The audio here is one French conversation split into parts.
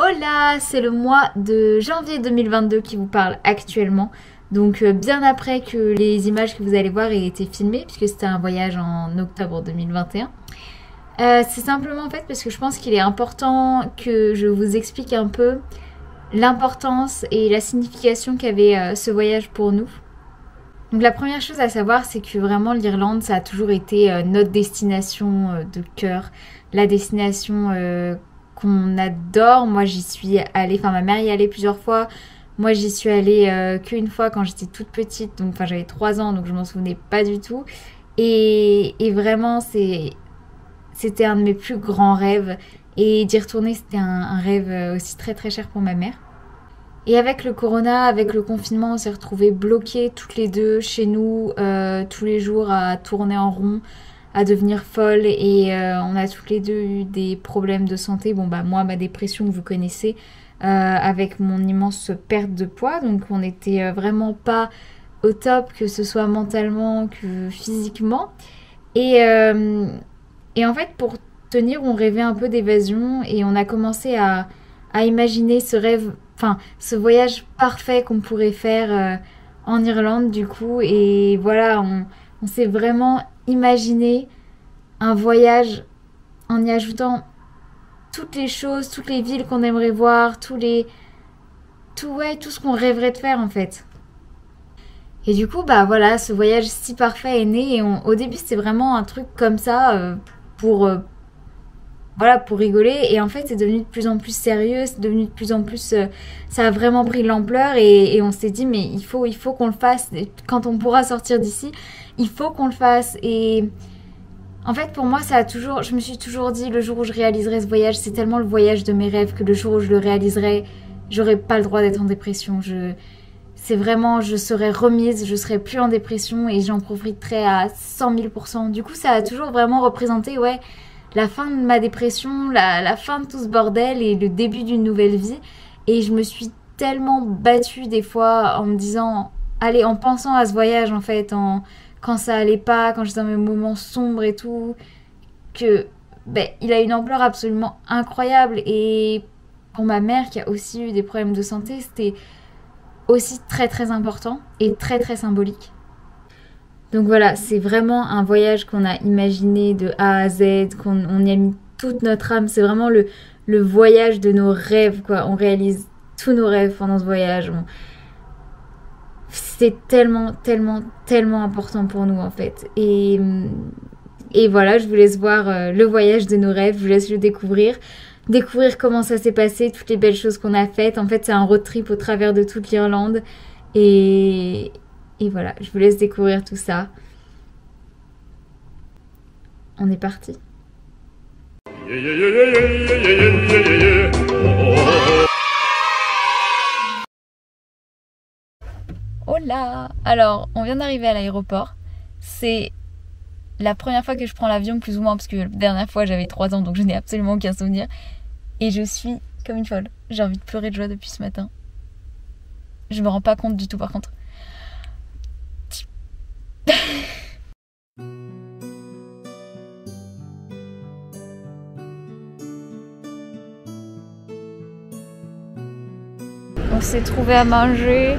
Hola, c'est le mois de janvier 2022 qui vous parle actuellement. Donc bien après que les images que vous allez voir aient été filmées, puisque c'était un voyage en octobre 2021. C'est simplement en fait parce que je pense qu'il est important que je vous explique un peu l'importance et la signification qu'avait ce voyage pour nous. Donc la première chose à savoir, c'est que vraiment l'Irlande, ça a toujours été notre destination de cœur, la destination qu'on adore. Moi, j'y suis allée, enfin ma mère y est allée plusieurs fois. Moi, j'y suis allée qu'une fois quand j'étais toute petite, donc enfin j'avais 3 ans, donc je m'en souvenais pas du tout. Et vraiment, c'était un de mes plus grands rêves. Et d'y retourner, c'était un rêve aussi très très cher pour ma mère. Et avec le corona, avec le confinement, on s'est retrouvés bloqués toutes les deux chez nous, tous les jours à tourner en rond, à devenir folles. Et on a toutes les deux eu des problèmes de santé. Bon, bah moi, ma dépression, vous connaissez, avec mon immense perte de poids. Donc on n'était vraiment pas au top, que ce soit mentalement que physiquement. Et, euh, et en fait, pour tenir, on rêvait un peu d'évasion et on a commencé à imaginer ce rêve, enfin, ce voyage parfait qu'on pourrait faire en Irlande, du coup. Et voilà, on s'est vraiment imaginé un voyage en y ajoutant toutes les choses, toutes les villes qu'on aimerait voir, ouais, tout ce qu'on rêverait de faire en fait. Et du coup, bah voilà, ce voyage si parfait est né. Et au début, c'était vraiment un truc comme ça pour voilà, pour rigoler. Et en fait, c'est devenu de plus en plus sérieux, c'est devenu de plus en plus. Ça a vraiment pris de l'ampleur et on s'est dit, mais il faut qu'on le fasse. Et quand on pourra sortir d'ici, il faut qu'on le fasse. Et en fait, pour moi, ça a toujours. Je me suis toujours dit, le jour où je réaliserai ce voyage, c'est tellement le voyage de mes rêves que le jour où je le réaliserai, j'aurai pas le droit d'être en dépression. C'est vraiment, je serai remise, je serai plus en dépression et j'en profiterai à 100 000%. Du coup, ça a toujours vraiment représenté, ouais, la fin de ma dépression, la fin de tout ce bordel et le début d'une nouvelle vie. Et je me suis tellement battue des fois en me disant, allez, en pensant à ce voyage en fait, quand ça allait pas, quand j'étais dans mes moments sombres et tout, que ben, il a une ampleur absolument incroyable. Et pour ma mère qui a aussi eu des problèmes de santé, c'était aussi très très important et très très symbolique. Donc voilà, c'est vraiment un voyage qu'on a imaginé de A à Z, qu'on y a mis toute notre âme. C'est vraiment le voyage de nos rêves, quoi. On réalise tous nos rêves pendant ce voyage. C'est tellement, tellement, tellement important pour nous, en fait. Et voilà, je vous laisse voir le voyage de nos rêves. Je vous laisse le découvrir. Découvrir comment ça s'est passé, toutes les belles choses qu'on a faites. En fait, c'est un road trip au travers de toute l'Irlande. Et, et voilà, je vous laisse découvrir tout ça. On est parti. Hola! Alors, on vient d'arriver à l'aéroport. C'est la première fois que je prends l'avion, plus ou moins, parce que la dernière fois j'avais 3 ans, donc je n'ai absolument aucun souvenir. Et je suis comme une folle. J'ai envie de pleurer de joie depuis ce matin. Je me rends pas compte du tout par contre. On s'est trouvé à manger.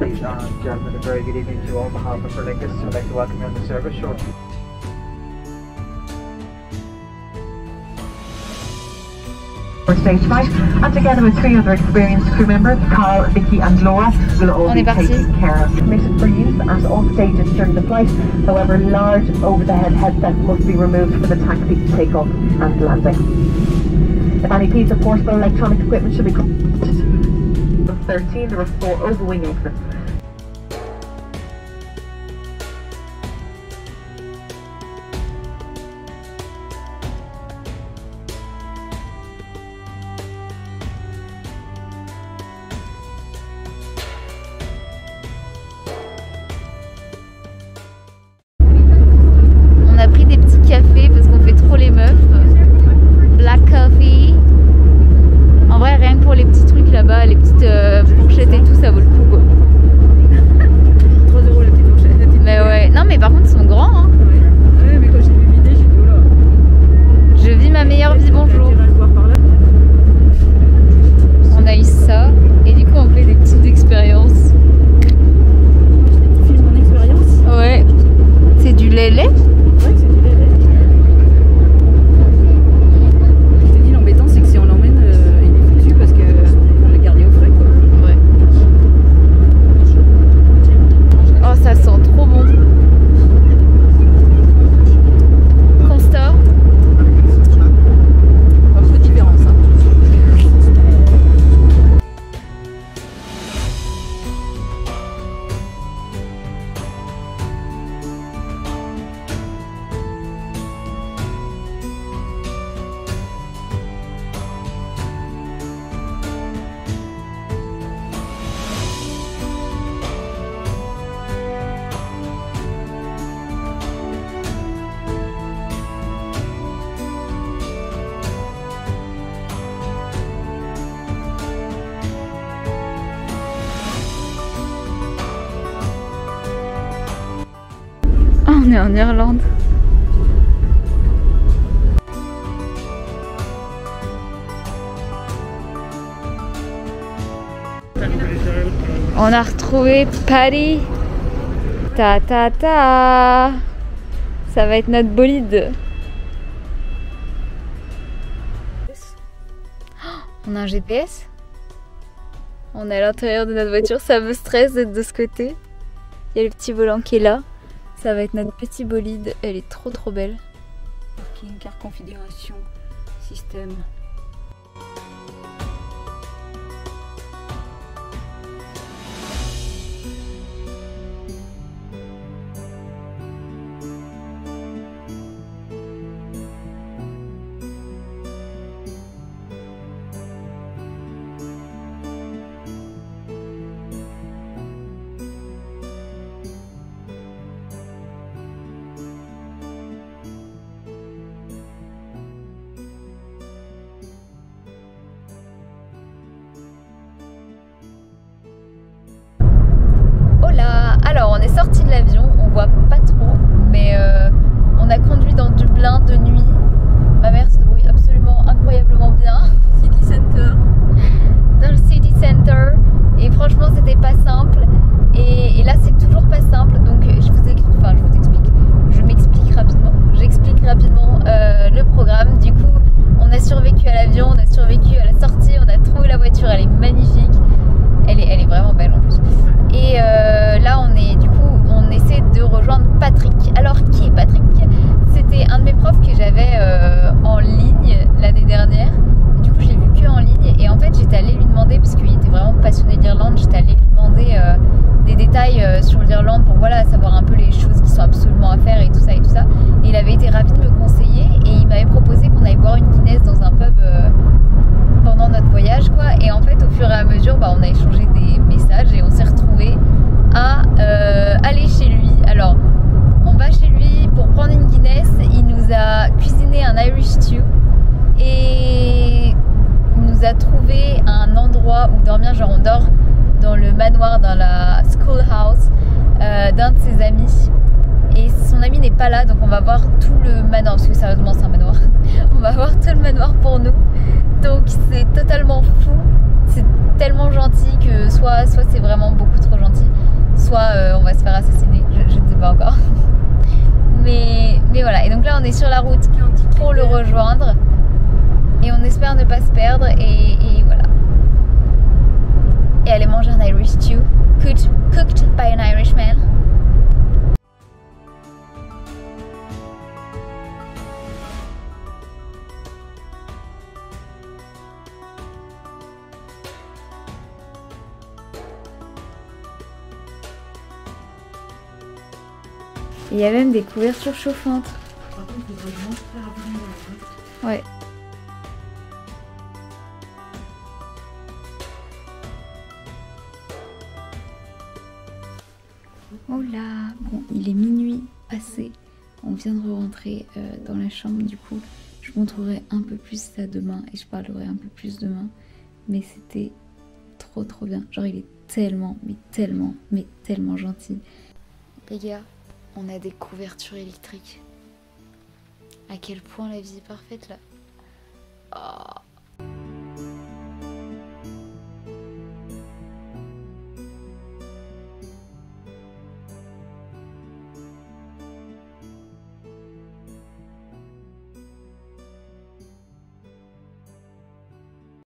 Ladies and gentlemen, a very good evening to you all. On behalf of Aer Lingus, I'd like to welcome you on the service shortly. Stage tonight, and together with 3 other experienced crew members, Carl, Vicky and Laura, will all be taken care of. Permitted for use at all stages during the flight. However, large over-the-head headsets must be removed for the taxi takeoff and landing. If any piece of portable electronic equipment should be 13, there are 4 overwing exits. là-bas, les petites fourchettes et tout, ça vaut le coup quoi. 3 € la petite fourchette. La petite Mais ouais, non mais par contre ils sont grands hein. Ouais, mais quand j'ai vu vider, j'ai dit oh là. Je vis ma meilleure vie, bonjour. On va le voir par là. On a eu ça, et du coup on fait des petites expériences. Tu filmes mon expérience? Ouais. C'est du lait-lait? Ouais, c'est du lait. Je t'ai dit, l'embêtant, c'est que si on l'emmène, il est foutu parce qu'on va le garder au frais, quoi. Ouais. Oh, ça sent trop bon. Constat? Un peu de différence, hein. Oh, on est en Irlande. On a retrouvé Patty. Ta ta ta. Ça va être notre bolide. On a un GPS. On est à l'intérieur de notre voiture. Ça me stresse d'être de ce côté. Il y a le petit volant qui est là. Ça va être notre petit bolide. Elle est trop trop belle. Parking, carte configuration, système. Alors on est sorti de l'avion, on voit pas trop, mais on a conduit dans Dublin de nuit. Ma mère se débrouille absolument incroyablement bien. City Center. Dans le City Center. Et franchement c'était pas simple. Et là c'est toujours pas simple. Donc je m'explique rapidement. J'explique rapidement le programme. Du coup on a survécu à l'avion, on a survécu à la sortie, on a trouvé la voiture, elle est magnifique. Elle est vraiment belle en plus. Et là on essaie de rejoindre Patrick. Alors qui est Patrick? C'était un de mes profs que j'avais en ligne l'année dernière. Du coup je l'ai vu que en ligne. Et en fait j'étais allée lui demander, parce qu'il était vraiment passionné de l'Irlande, j'étais allée lui demander des détails sur l'Irlande pour voilà, savoir un peu les choses qui sont absolument à faire et tout ça et tout ça. Et il avait été ravi de me conseiller et il m'avait proposé qu'on aille boire une Guinness dans un pub pendant notre voyage quoi. Et en fait au fur et à mesure on a échangé des messages et on s'est retrouvés à aller chez lui. Alors on va chez lui pour prendre une Guinness. Il nous a cuisiné un Irish stew et il nous a trouvé un endroit où dormir. Genre on dort dans le manoir, dans la schoolhouse d'un de ses amis. Et son ami n'est pas là, donc on va voir tout le manoir, parce que sérieusement c'est un manoir. On va voir tout le manoir pour nous. Donc c'est totalement fou. C'est tellement gentil que soit c'est vraiment beaucoup trop gentil, soit on va se faire assassiner, je ne sais pas encore. Mais voilà, et donc là on est sur la route pour le rejoindre. Et on espère ne pas se perdre et voilà. Et aller manger un Irish stew, cooked by an Irishman. Il y a même des couvertures chauffantes. Par contre, il faudra que je mange très rapidement dans la boîte. Ouais. Oh là, bon, il est minuit passé. On vient de rentrer dans la chambre. Du coup, je montrerai un peu plus ça demain et je parlerai un peu plus demain. Mais c'était trop bien. Genre il est tellement, mais tellement gentil. Les gars, on a des couvertures électriques. À quel point la vie est parfaite là. Oh.